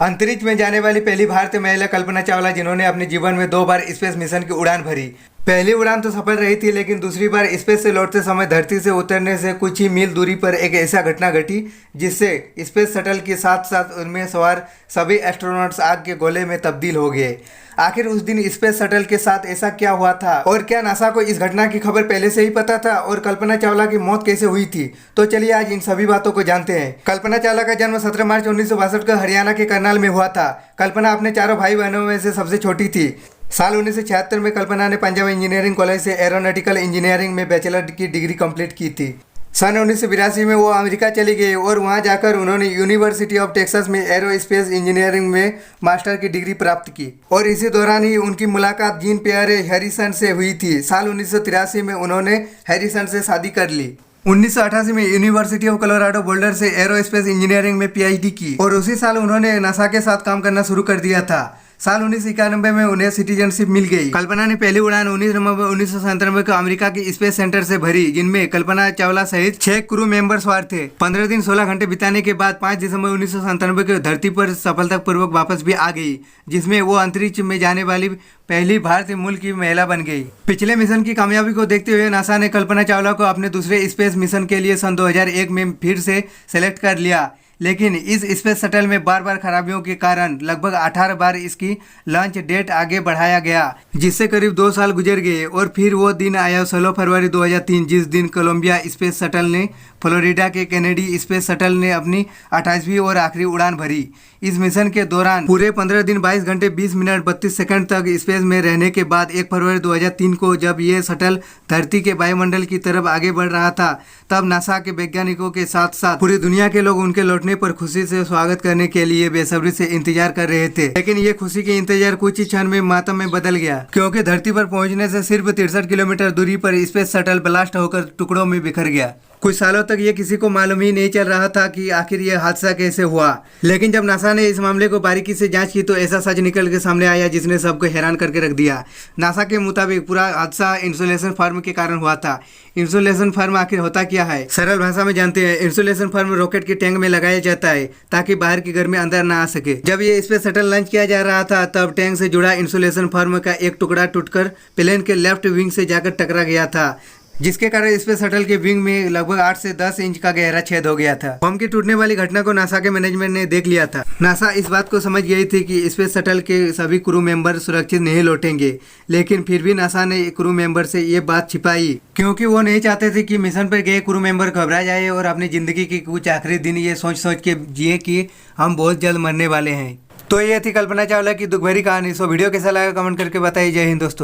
अंतरिक्ष में जाने वाली पहली भारतीय महिला कल्पना चावला, जिन्होंने अपने जीवन में 2 बार स्पेस मिशन की उड़ान भरी। पहली उड़ान तो सफल रही थी, लेकिन दूसरी बार स्पेस से लौटते समय धरती से उतरने से कुछ ही मील दूरी पर एक ऐसा घटना घटी जिससे स्पेस शटल के साथ साथ उनमें सवार सभी एस्ट्रोनॉट्स आग के गोले में तब्दील हो गए। आखिर उस दिन स्पेस शटल के साथ ऐसा क्या हुआ था और क्या नासा को इस घटना की खबर पहले से ही पता था और कल्पना चावला की मौत कैसे हुई थी? तो चलिए आज इन सभी बातों को जानते हैं। कल्पना चावला का जन्म 17 मार्च 1962 को हरियाणा के करनाल में हुआ था। कल्पना अपने चारों भाई बहनों में से सबसे छोटी थी। साल 1976 में कल्पना ने पंजाब इंजीनियरिंग कॉलेज से एरोनॉटिकल इंजीनियरिंग में बैचलर की डिग्री कंप्लीट की थी। सन 1982 में वो अमेरिका चली गई और वहां जाकर उन्होंने यूनिवर्सिटी ऑफ टेक्सास में एरोस्पेस इंजीनियरिंग में मास्टर की डिग्री प्राप्त की और इसी दौरान ही उनकी मुलाकात जीन पियरे हैरिसन से हुई थी। साल 1983 में उन्होंने हैरिसन से शादी कर ली। 1988 में यूनिवर्सिटी ऑफ कोलोराडो बोल्डर से एरोस्पेस इंजीनियरिंग में पीएचडी की और उसी साल उन्होंने नासा के साथ काम करना शुरू कर दिया था। साल 1991 में उन्हें सिटीजनशिप मिल गई। कल्पना ने पहली उड़ान 19 नवंबर 1997 को अमेरिका के स्पेस सेंटर से भरी, जिनमें कल्पना चावला सहित 6 क्रू मेंबर सवार थे। 15 दिन 16 घंटे बिताने के बाद 5 दिसंबर 1997 को धरती पर सफलतापूर्वक वापस भी आ गई, जिसमें वो अंतरिक्ष में जाने वाली पहली भारतीय मूल की महिला बन गई। पिछले मिशन की कामयाबी को देखते हुए नासा ने कल्पना चावला को अपने दूसरे स्पेस मिशन के लिए सन 2001 में फिर से सेलेक्ट कर लिया, लेकिन इस स्पेस शटल में बार बार खराबियों के कारण लगभग 18 बार इसकी लॉन्च डेट आगे बढ़ाया गया, जिससे करीब 2 साल गुजर गए और फिर वो दिन आया 16 फरवरी 2003, जिस दिन कोलंबिया स्पेस शटल ने फ्लोरिडा के केनेडी स्पेस शटल ने अपनी 28वीं और आखिरी उड़ान भरी। इस मिशन के दौरान पूरे 15 दिन 22 घंटे 20 मिनट 32 सेकंड तक स्पेस में रहने के बाद 1 फरवरी 2003 को जब ये शटल धरती के वायुमंडल की तरफ आगे बढ़ रहा था, तब नासा के वैज्ञानिकों के साथ साथ पूरी दुनिया के लोग उनके लौटने पर खुशी से स्वागत करने के लिए बेसब्री से इंतजार कर रहे थे। लेकिन ये खुशी के इंतजार कुछ ही क्षण में मातम में बदल गया, क्योंकि धरती पर पहुंचने से सिर्फ 63 किलोमीटर दूरी पर स्पेस शटल ब्लास्ट होकर टुकड़ों में बिखर गया। कुछ सालों तक ये किसी को मालूम ही नहीं चल रहा था कि आखिर ये हादसा कैसे हुआ, लेकिन जब नासा ने इस मामले को बारीकी से जांच की तो ऐसा सच निकल के सामने आया जिसने सबको हैरान करके रख दिया। नासा के मुताबिक पूरा हादसा इंसुलेशन फर्म के कारण हुआ था। इंसुलेशन फर्म आखिर होता क्या है, सरल भाषा में जानते हैं। इंसुलेशन फर्म रॉकेट के टैंक में लगाया जाता है ताकि बाहर की गर्मी अंदर ना आ सके। जब ये स्पेस शटल लॉन्च किया जा रहा था, तब टैंक से जुड़ा इंसुलेशन फर्म का एक टुकड़ा टूटकर प्लेन के लेफ्ट विंग से जाकर टकरा गया था, जिसके कारण स्पेस शटल के विंग में लगभग 8 से 10 इंच का गहरा छेद हो गया था। बम की टूटने वाली घटना को नासा के मैनेजमेंट ने देख लिया था। नासा इस बात को समझ गई थी कि स्पेस शटल के सभी क्रू मेंबर सुरक्षित नहीं लौटेंगे, लेकिन फिर भी नासा ने क्रू मेंबर से ये बात छिपाई, क्योंकि वो नहीं चाहते थे कि मिशन पर गए क्रू मेंबर घबरा जाए और अपनी जिंदगी के कुछ आखिरी दिन ये सोच सोच के जिए कि हम बहुत जल्द मरने वाले हैं। तो ये थी कल्पना चावला की दुख भरी कहानी। सो वीडियो कैसा लगा कमेंट करके बताइए। जय हिंद दोस्तों।